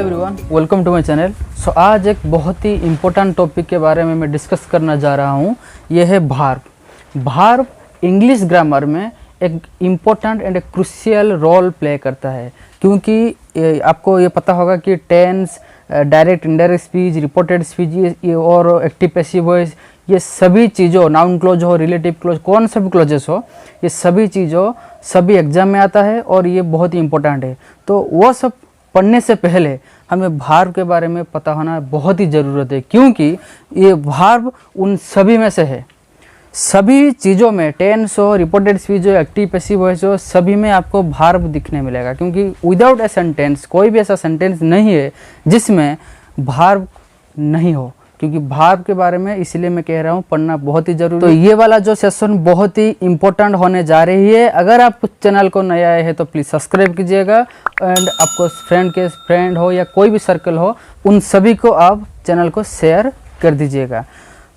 Everyone, welcome to my channel. So आज एक बहुत ही इम्पोर्टेंट टॉपिक के बारे में मैं डिस्कस करना जा रहा हूँ। ये है भार्ब। भार्ब इंग्लिश ग्रामर में एक इम्पोर्टेंट एंड एक क्रूशियल रोल प्ले करता है, क्योंकि आपको ये पता होगा कि tense, direct indirect speech, reported speech और एक्टिव पैसिव वॉइस, ये सभी चीज़ों, नाउन क्लोज हो, रिलेटिव क्लोज, कौन सा भी क्लोजेस हो, ये सभी चीज़ों सभी एग्जाम में आता है और ये बहुत ही इम्पोर्टेंट है। तो वो सब पढ़ने से पहले हमें भार्ब के बारे में पता होना बहुत ही ज़रूरत है, क्योंकि ये भार्ब उन सभी में से है। सभी चीज़ों में, टेंस हो, रिपोर्टेड स्पीच हो, एक्टिव पैसिव वॉइस हो, सभी में आपको भार्ब दिखने मिलेगा, क्योंकि विदाउट ए सेंटेंस कोई भी ऐसा सेंटेंस नहीं है जिसमें भार्ब नहीं हो। क्योंकि भार्ब के बारे में इसलिए मैं कह रहा हूँ पढ़ना बहुत ही जरूरी है। तो ये वाला जो सेशन बहुत ही इम्पोर्टेंट होने जा रही है। अगर आप चैनल को नया आए हैं तो प्लीज़ सब्सक्राइब कीजिएगा, एंड आपको फ्रेंड हो या कोई भी सर्कल हो, उन सभी को आप चैनल को शेयर कर दीजिएगा।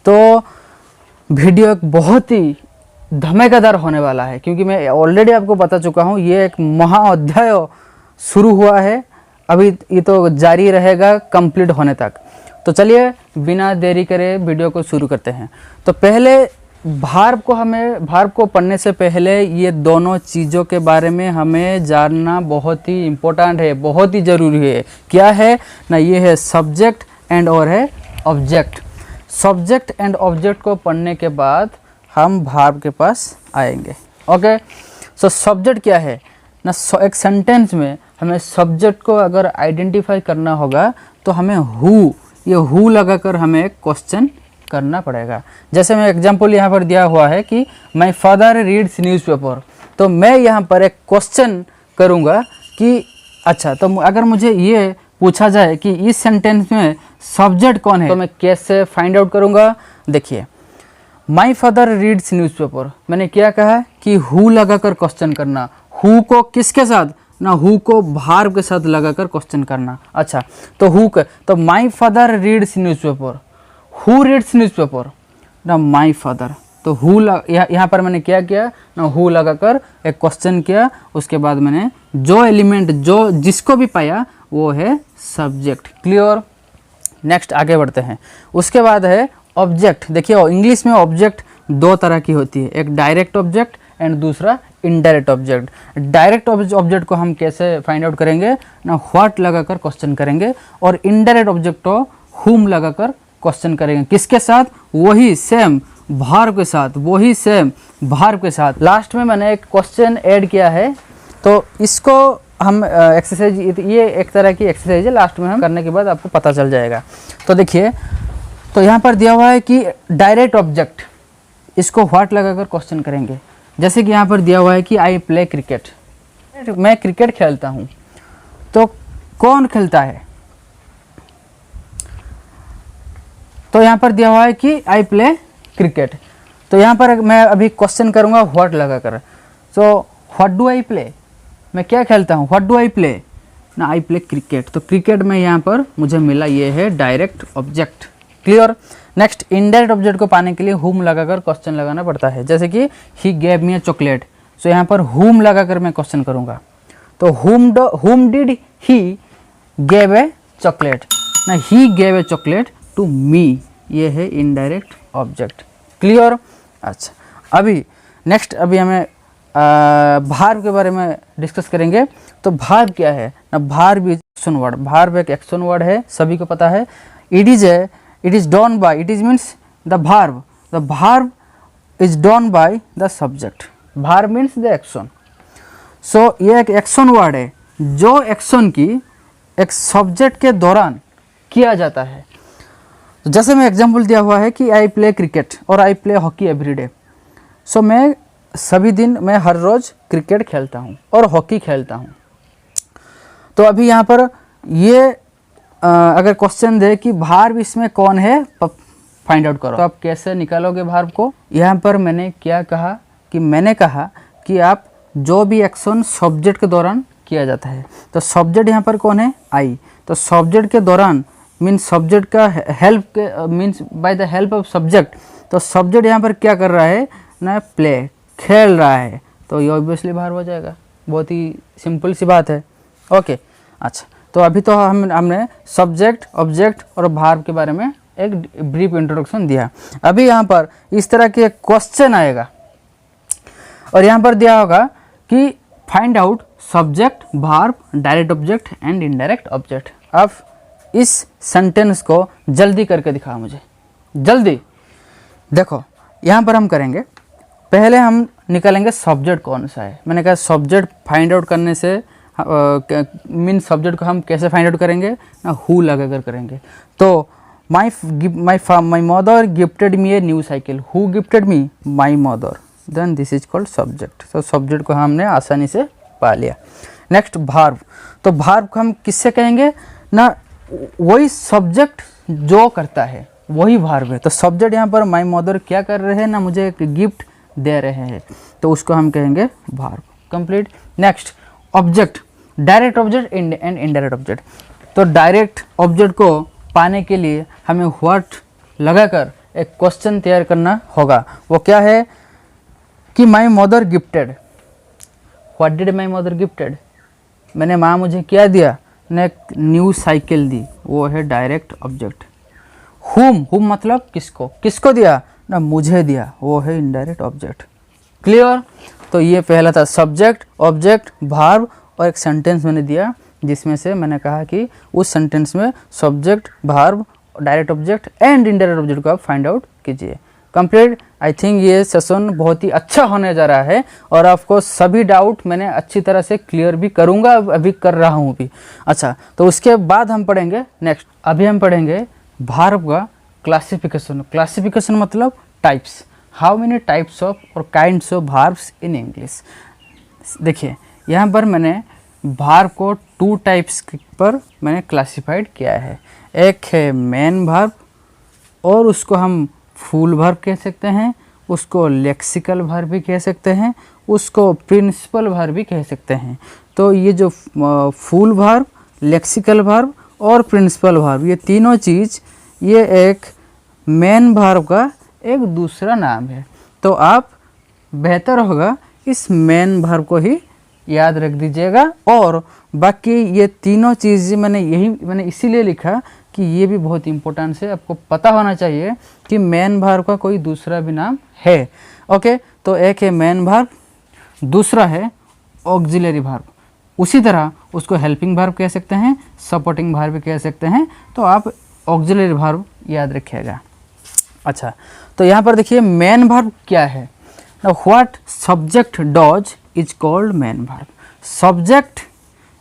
तो वीडियो एक बहुत ही धमाकेदार होने वाला है, क्योंकि मैं ऑलरेडी आपको बता चुका हूँ ये एक महाअध्याय शुरू हुआ है, अभी ये तो जारी रहेगा कंप्लीट होने तक। तो चलिए बिना देरी करे वीडियो को शुरू करते हैं। तो पहले भार्ब को पढ़ने से पहले ये दोनों चीज़ों के बारे में हमें जानना बहुत ही इम्पोर्टेंट है, बहुत ही ज़रूरी है। क्या है ना, ये है सब्जेक्ट एंड और है ऑब्जेक्ट। सब्जेक्ट एंड ऑब्जेक्ट को पढ़ने के बाद हम भार्ब के पास आएंगे। ओके, सो सब्जेक्ट क्या है ना, एक सेंटेंस में हमें सब्जेक्ट को अगर आइडेंटिफाई करना होगा तो हमें ये हु लगाकर हमें एक क्वेश्चन करना पड़ेगा। जैसे मैं एग्जांपल यहाँ पर दिया हुआ है कि माय फादर रीड्स न्यूज़पेपर, तो मैं यहाँ पर एक क्वेश्चन करूँगा कि अच्छा, तो अगर मुझे ये पूछा जाए कि इस सेंटेंस में सब्जेक्ट कौन है, तो मैं कैसे फाइंड आउट करूँगा। देखिए, माय फादर रीड्स न्यूज़पेपर, मैंने क्या कहा कि हु लगाकर क्वेश्चन करना। हु को किसके साथ ना, हु को भार्ब के साथ लगाकर क्वेश्चन करना। अच्छा, तो my father reads newspaper, who reads newspaper ना, माय फादर। तो यहाँ पर मैंने क्या किया ना, हु लगाकर एक क्वेश्चन किया। उसके बाद मैंने जो एलिमेंट जिसको भी पाया वो है सब्जेक्ट। क्लियर। नेक्स्ट आगे बढ़ते हैं। उसके बाद है ऑब्जेक्ट। देखिए, इंग्लिश में ऑब्जेक्ट दो तरह की होती है, एक डायरेक्ट ऑब्जेक्ट एंड दूसरा इनडायरेक्ट ऑब्जेक्ट। डायरेक्ट ऑब्जेक्ट को हम कैसे फाइंड आउट करेंगे ना, व्हाट लगाकर क्वेश्चन करेंगे, और इनडायरेक्ट ऑब्जेक्ट को हुम लगाकर क्वेश्चन करेंगे। किसके साथ? वही सेम भार्ब के साथ, वही सेम भार्ब के साथ। लास्ट में मैंने एक क्वेश्चन ऐड किया है, तो इसको हम एक्सरसाइज, ये एक तरह की एक्सरसाइज है, लास्ट में हम करने के बाद आपको पता चल जाएगा। तो देखिए, तो यहाँ पर दिया हुआ है कि डायरेक्ट ऑब्जेक्ट, इसको व्हाट लगाकर क्वेश्चन करेंगे। जैसे कि यहाँ पर दिया हुआ है कि आई प्ले क्रिकेट, मैं क्रिकेट खेलता हूँ। तो कौन खेलता है? तो यहाँ पर दिया हुआ है कि आई प्ले क्रिकेट। तो यहाँ पर मैं अभी क्वेश्चन करूँगा व्हाट लगाकर। So what do I play, मैं क्या खेलता हूँ, व्हाट डू आई प्ले ना, आई प्ले क्रिकेट। तो क्रिकेट में यहाँ पर मुझे मिला, ये है direct object. Clear. Next, indirect object को पाने के लिए हुम लगाकर क्वेश्चन लगाना पड़ता है। जैसे कि he gave me a chocolate, सो यहाँ पर हुम लगाकर मैं क्वेश्चन करूँगा। तो whom did he gave a chocolate ना, he gave a chocolate to me, ये है इनडायरेक्ट ऑब्जेक्ट। क्लियर। अच्छा, अभी नेक्स्ट हमें भार्ब के बारे में डिस्कस करेंगे। तो भार्ब क्या है ना, verb is action word. Verb एक एक्शन वर्ड है, सभी को पता है। It is done by, it is means the verb is done by the subject. Verb means the action. So ये एक एक्शन वर्ड है, जो एक्शन की एक सब्जेक्ट के दौरान किया जाता है। तो जैसे मैं एग्जांपल दिया हुआ है कि आई प्ले क्रिकेट और आई प्ले हॉकी एवरीडे। सो मैं सभी दिन, मैं हर रोज़ क्रिकेट खेलता हूँ और हॉकी खेलता हूँ। तो अभी यहाँ पर ये अगर क्वेश्चन दे कि भार्ब इसमें कौन है, फाइंड आउट करो, तो आप कैसे निकालोगे भार्ब को। यहाँ पर मैंने क्या कहा कि मैंने कहा कि आप जो भी एक्शन सब्जेक्ट के दौरान किया जाता है, तो सब्जेक्ट यहाँ पर कौन है, आई। तो सब्जेक्ट के दौरान मीन्स सब्जेक्ट का help means by the help of subject. तो सब्जेक्ट यहाँ पर क्या कर रहा है ना, प्ले, खेल रहा है, तो ये ऑब्वियसली भार्ब हो जाएगा। बहुत ही सिंपल सी बात है। ओके, अच्छा, तो अभी तो हमने सब्जेक्ट, ऑब्जेक्ट और भार्ब के बारे में एक ब्रीफ इंट्रोडक्शन दिया। अभी यहाँ पर इस तरह के क्वेश्चन आएगा और यहाँ पर दिया होगा कि find out subject, verb, direct object and indirect object. अब इस सेंटेंस को जल्दी करके दिखाओ मुझे, जल्दी। देखो यहाँ पर हम करेंगे, पहले हम निकालेंगे सब्जेक्ट कौन सा है। मैंने कहा सब्जेक्ट फाइंड आउट करने से मीन सब्जेक्ट को हम कैसे फाइंड आउट करेंगे ना, हु लगा कर करेंगे। तो my mother gifted me a new cycle, who gifted me, my mother, then this is called subject. तो सब्जेक्ट को हमने आसानी से पा लिया। नेक्स्ट भार्ब, तो भार्ब को हम किससे कहेंगे ना, वही सब्जेक्ट जो करता है वही भार्ब है। तो सब्जेक्ट यहाँ पर माई मदर क्या कर रहे हैं ना, मुझे एक गिफ्ट दे रहे हैं, तो उसको हम कहेंगे verb. Complete. Next object, direct object and indirect object. तो डायरेक्ट ऑब्जेक्ट को पाने के लिए हमें व्हाट लगाकर एक क्वेश्चन तैयार करना होगा। वो क्या है कि माई mother gifted, what did my mother gifted, मैंने माँ मुझे क्या दिया ने, एक न्यू साइकिल दी, वो है डायरेक्ट ऑब्जेक्ट। हुम मतलब किसको, किसको दिया ना, मुझे दिया, वो है इनडायरेक्ट ऑब्जेक्ट। क्लियर। तो ये पहला था सब्जेक्ट, ऑब्जेक्ट, भार्ब और एक सेंटेंस मैंने दिया जिसमें से मैंने कहा कि उस सेंटेंस में subject, verb, direct object and indirect object को आप फाइंड आउट कीजिए। कंप्लीट। आई थिंक ये सेशन बहुत ही अच्छा होने जा रहा है और आपको सभी डाउट मैंने अच्छी तरह से क्लियर भी करूंगा, अभी कर रहा हूँ भी। अच्छा, तो उसके बाद हम पढ़ेंगे नेक्स्ट, अभी हम पढ़ेंगे भार्ब का क्लासिफिकेशन। क्लासिफिकेशन मतलब types, how many types of और काइंड्स ऑफ भार्ब्स इन इंग्लिश। देखिए यहाँ पर मैंने भार्ब को 2 टाइप्स पर मैंने क्लासिफाइड किया है। एक है मेन भार्ब और उसको हम फुल भार्ब कह सकते हैं, उसको लेक्सिकल भार्ब भी कह सकते हैं, उसको प्रिंसिपल भार्ब भी कह सकते हैं। तो ये जो फुल भार्ब, लेक्सिकल भार्ब और प्रिंसिपल भार्ब, ये तीनों चीज़ ये एक मेन भार्ब का एक दूसरा नाम है। तो आप बेहतर होगा इस मेन भार्ब को ही याद रख दीजिएगा। और बाकी ये तीनों चीज़ मैंने इसीलिए लिखा कि ये भी बहुत इंपॉर्टेंट है, आपको पता होना चाहिए कि मेन भार्ब का कोई दूसरा भी नाम है। ओके, तो एक है मेन भार्ब, दूसरा है ऑक्सिलरी भार्ब। उसी तरह उसको हेल्पिंग भार्ब कह सकते हैं, सपोर्टिंग भार्ब भी कह सकते हैं। तो आप ऑक्सिलरी भार्ब याद रखिएगा। अच्छा, तो यहाँ पर देखिए मेन भार्ब क्या है। What subject does is called main verb. Subject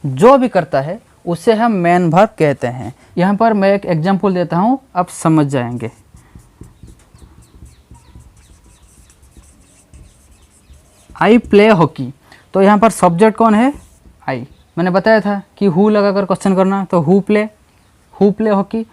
जो भी करता है उसे हम मेन भार्ब कहते हैं। यहाँ पर मैं एक एग्जांपल देता हूँ, आप समझ जाएंगे। आई प्ले हॉकी, तो यहाँ पर सब्जेक्ट कौन है, आई। मैंने बताया था कि हु लगाकर क्वेश्चन करना, तो हु प्ले हॉकी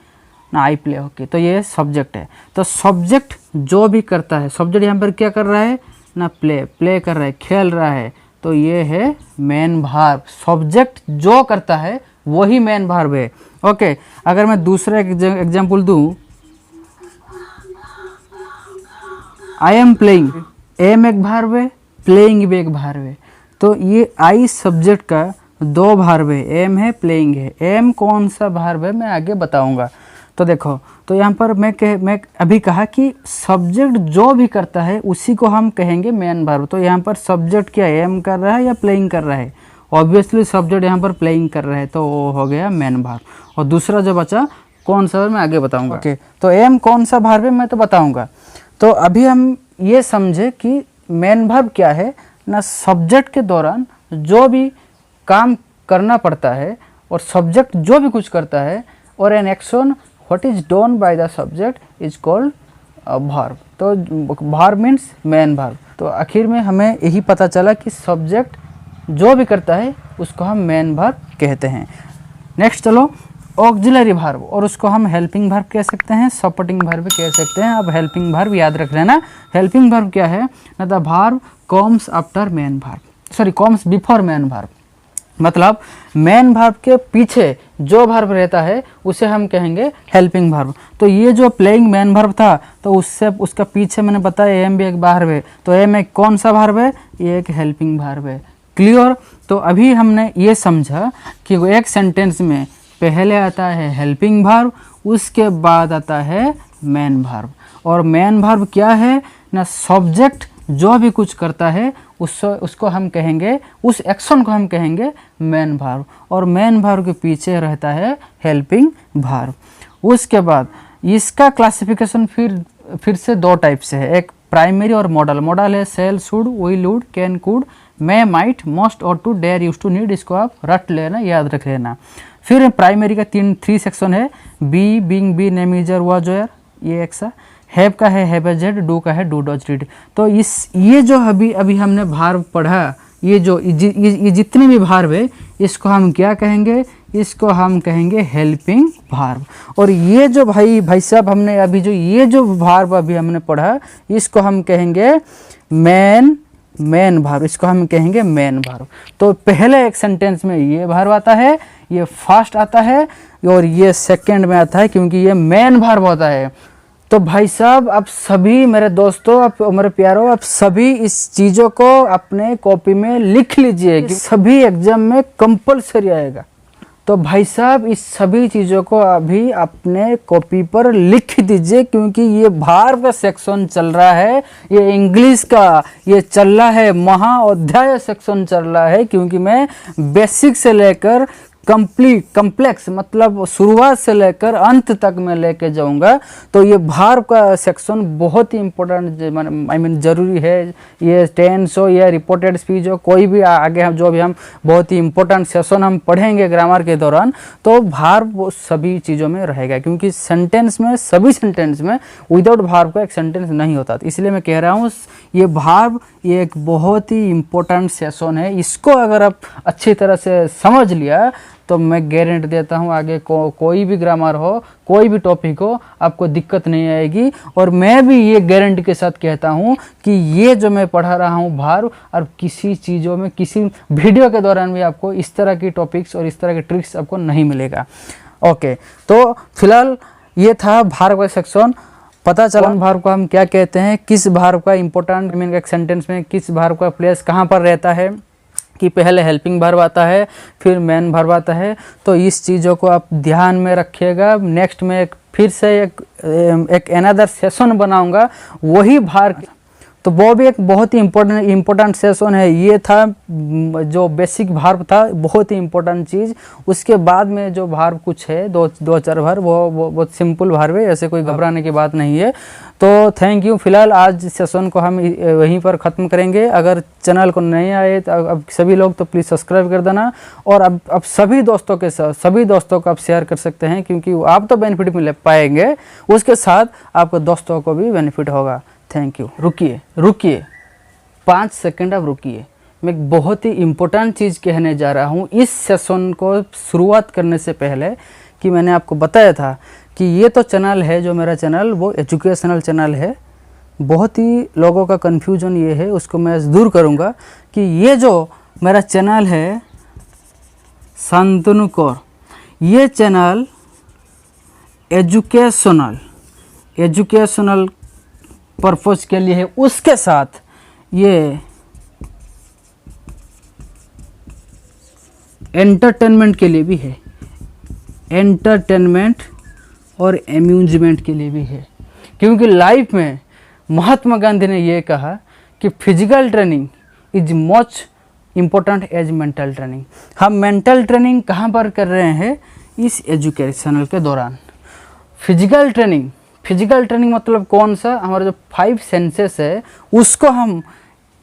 ना, आई प्ले हॉकी, तो ये सब्जेक्ट है। तो सब्जेक्ट जो भी करता है, सब्जेक्ट यहाँ पर क्या कर रहा है ना, प्ले कर रहा है, खेल रहा है, तो ये है मेन भार्ब। सब्जेक्ट जो करता है वही मेन भार्ब है। ओके, अगर मैं दूसरा एग्जांपल दूं, आई एम प्लेइंग, एम एक भार्ब है, प्लेइंग भी एक भार्ब है। तो ये आई सब्जेक्ट का 2 भार्ब है, एम है, प्लेइंग है। एम कौन सा भार्ब है मैं आगे बताऊंगा। तो देखो, तो यहाँ पर मैं अभी कहा कि सब्जेक्ट जो भी करता है उसी को हम कहेंगे मेन भार्ब। तो यहाँ पर सब्जेक्ट क्या एम कर रहा है या प्लेइंग कर रहा है, ऑब्वियसली सब्जेक्ट यहाँ पर प्लेइंग कर रहा है, तो वो हो गया मेन भार्ब। और दूसरा जो बचा कौन सा मैं आगे बताऊंगा। ओके, तो एम कौन सा भार्ब है मैं तो बताऊंगा। तो अभी हम ये समझे कि मेन भार्ब क्या है ना, सब्जेक्ट के दौरान जो भी काम करना पड़ता है और सब्जेक्ट जो भी कुछ करता है और an action what is done by the subject is called verb. तो भार्ब मीन्स मेन भार्ब। तो आखिर में हमें यही पता चला कि सब्जेक्ट जो भी करता है उसको हम मेन भार्ब कहते हैं। नेक्स्ट चलो, ऑक्सिलरी भार्ब, और उसको हम हेल्पिंग भार्ब कह सकते हैं, सपोर्टिंग भार्ब भी कह सकते हैं। अब हेल्पिंग भार्ब याद रख लेना। हेल्पिंग भार्ब क्या है ना, the verb comes after main verb, sorry comes before main verb. मतलब मेन भार्ब के पीछे जो भार्ब रहता है उसे हम कहेंगे हेल्पिंग भार्ब। तो ये जो प्लेइंग मेन भार्ब था, तो उससे उसका पीछे मैंने बताया एम भी एक भार्ब है। तो एम एक कौन सा भार्ब है, ये एक हेल्पिंग भार्ब है। क्लियर। तो अभी हमने ये समझा कि वो एक सेंटेंस में पहले आता है हेल्पिंग वर्ब, उसके बाद आता है मेन वर्ब। और मेन वर्ब क्या है ना, सब्जेक्ट जो भी कुछ करता है उसको हम कहेंगे, उस एक्शन को हम कहेंगे मेन वर्ब, और मेन वर्ब के पीछे रहता है हेल्पिंग वर्ब। उसके बाद इसका क्लासिफिकेशन फिर से दो टाइप से है, एक प्राइमरी और मॉडल। मॉडल है shall, should, will, would, can, could, may, might, must, और to, dare, use to, need. इसको आप रट लेना, याद रख लेना। फिर प्राइमरी का थ्री सेक्शन है, be, being, be, name, is, was, were, ये एक सा। हैव का है हैव एज हेड, डू का है डू, डज, डिड। तो ये जो अभी हमने भार्ब पढ़ा, ये जितने भी भार्ब है इसको हम क्या कहेंगे, इसको हम कहेंगे हेल्पिंग भार्ब। और ये जो भाई साहब हमने अभी ये जो भार्ब अभी हमने पढ़ा, इसको हम कहेंगे मेन भार्ब, इसको हम कहेंगे मेन भार्ब। तो पहले एक सेंटेंस में ये भार्ब आता है, ये फर्स्ट आता है, और ये सेकंड में आता है, क्योंकि ये मेन भार्ब होता है। तो भाई साहब आप सभी मेरे दोस्तों, आप मेरे प्यारों, आप सभी इस चीज़ों को अपने कॉपी में लिख लीजिए कि सभी एग्जाम में कंपलसरी आएगा। तो भाई साहब इस सभी चीज़ों को अभी अपने कॉपी पर लिख दीजिए, क्योंकि ये भार्ब का सेक्शन चल रहा है, ये इंग्लिश का ये चल रहा है, महाअध्याय सेक्शन चल रहा है, क्योंकि मैं बेसिक से लेकर कम्प्लेक्स मतलब शुरुआत से लेकर अंत तक मैं लेके जाऊंगा। तो ये भार्ब का सेक्शन बहुत ही इम्पोर्टेंट, आई मीन ज़रूरी है। ये टेंस हो या रिपोर्टेड स्पीच हो, कोई भी आगे जो भी हम बहुत ही इम्पोर्टेंट सेशन हम पढ़ेंगे ग्रामर के दौरान, तो भार्ब सभी चीज़ों में रहेगा, क्योंकि सेंटेंस में, सभी सेंटेंस में विदाउट भार्ब का एक सेंटेंस नहीं होता। तो इसलिए मैं कह रहा हूँ ये भार्ब ये एक बहुत ही इम्पोर्टेंट सेशन है। इसको अगर आप अच्छी तरह से समझ लिया तो मैं गारंटी देता हूँ आगे कोई भी ग्रामर हो, कोई भी टॉपिक हो, आपको दिक्कत नहीं आएगी। और मैं भी ये गारंटी के साथ कहता हूँ कि ये जो मैं पढ़ा रहा हूँ भार्ब, और किसी चीज़ों में, किसी वीडियो के दौरान भी आपको इस तरह की टॉपिक्स और इस तरह के ट्रिक्स आपको नहीं मिलेगा। ओके, तो फिलहाल ये था भार्ब का सेक्शन। पता चला भार्ब को हम क्या कहते हैं, किस भार्ब का इंपॉर्टेंट मीन एक सेंटेंस में किस भार्ब का प्लेस कहाँ पर रहता है, कि पहले हेल्पिंग भार्ब आता है, फिर मेन भार्ब आता है। तो इस चीज़ों को आप ध्यान में रखिएगा। नेक्स्ट में फिर से एक अनदर सेशन बनाऊंगा वही भार्ब, तो वो भी एक बहुत ही इम्पोर्टेंट सेशन है। ये था जो बेसिक भार्ब था, बहुत ही इम्पोर्टेंट चीज़। उसके बाद में जो भार्ब कुछ है, दो चार भार्ब, वो बहुत सिंपल भार्ब है, ऐसे कोई घबराने की बात नहीं है। तो थैंक यू। फिलहाल आज सेशन को हम वहीं पर ख़त्म करेंगे। अगर चैनल को नहीं आए तो अब सभी लोग तो प्लीज़ सब्सक्राइब कर देना, और अब सभी दोस्तों के साथ, सभी दोस्तों को आप शेयर कर सकते हैं, क्योंकि आप तो बेनिफिट मिल पाएंगे, उसके साथ आपके दोस्तों को भी बेनिफिट होगा। Thank you. रुकिए 5 सेकंड आप रुकिए। मैं एक बहुत ही इम्पोर्टेंट चीज़ कहने जा रहा हूँ इस सेशन को शुरुआत करने से पहले, कि मैंने आपको बताया था कि ये तो चैनल है, जो मेरा चैनल वो एजुकेशनल चैनल है। बहुत ही लोगों का कन्फ्यूजन ये है, उसको मैं दूर करूँगा कि ये जो मेरा चैनल है शांतनु कौर, ये चैनल एजुकेशनल पर्पज़ के लिए है। उसके साथ ये एंटरटेनमेंट के लिए भी है, एंटरटेनमेंट और एम्यूजमेंट के लिए भी है। क्योंकि लाइफ में महात्मा गांधी ने ये कहा कि physical training is much important as mental training. हम मेंटल ट्रेनिंग कहाँ पर कर रहे हैं, इस एजुकेशनल के दौरान। फिजिकल ट्रेनिंग मतलब कौन सा, हमारा जो 5 सेंसेस है उसको हम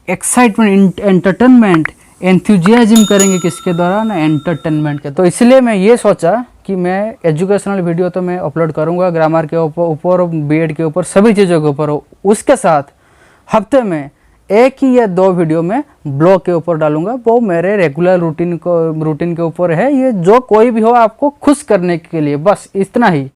एक्साइटमेंट, एंटरटेनमेंट, एंथुजियाज्म करेंगे किसके दौरान, एंटरटेनमेंट के। तो इसलिए मैं ये सोचा कि मैं एजुकेशनल वीडियो तो मैं अपलोड करूँगा ग्रामर के ऊपर, बीएड के ऊपर, सभी चीज़ों के ऊपर। उसके साथ हफ्ते में 1 या 2 वीडियो में ब्लॉग के ऊपर डालूंगा, वो मेरे रेगुलर रूटीन के ऊपर है। ये जो कोई भी हो आपको खुश करने के लिए, बस इतना ही।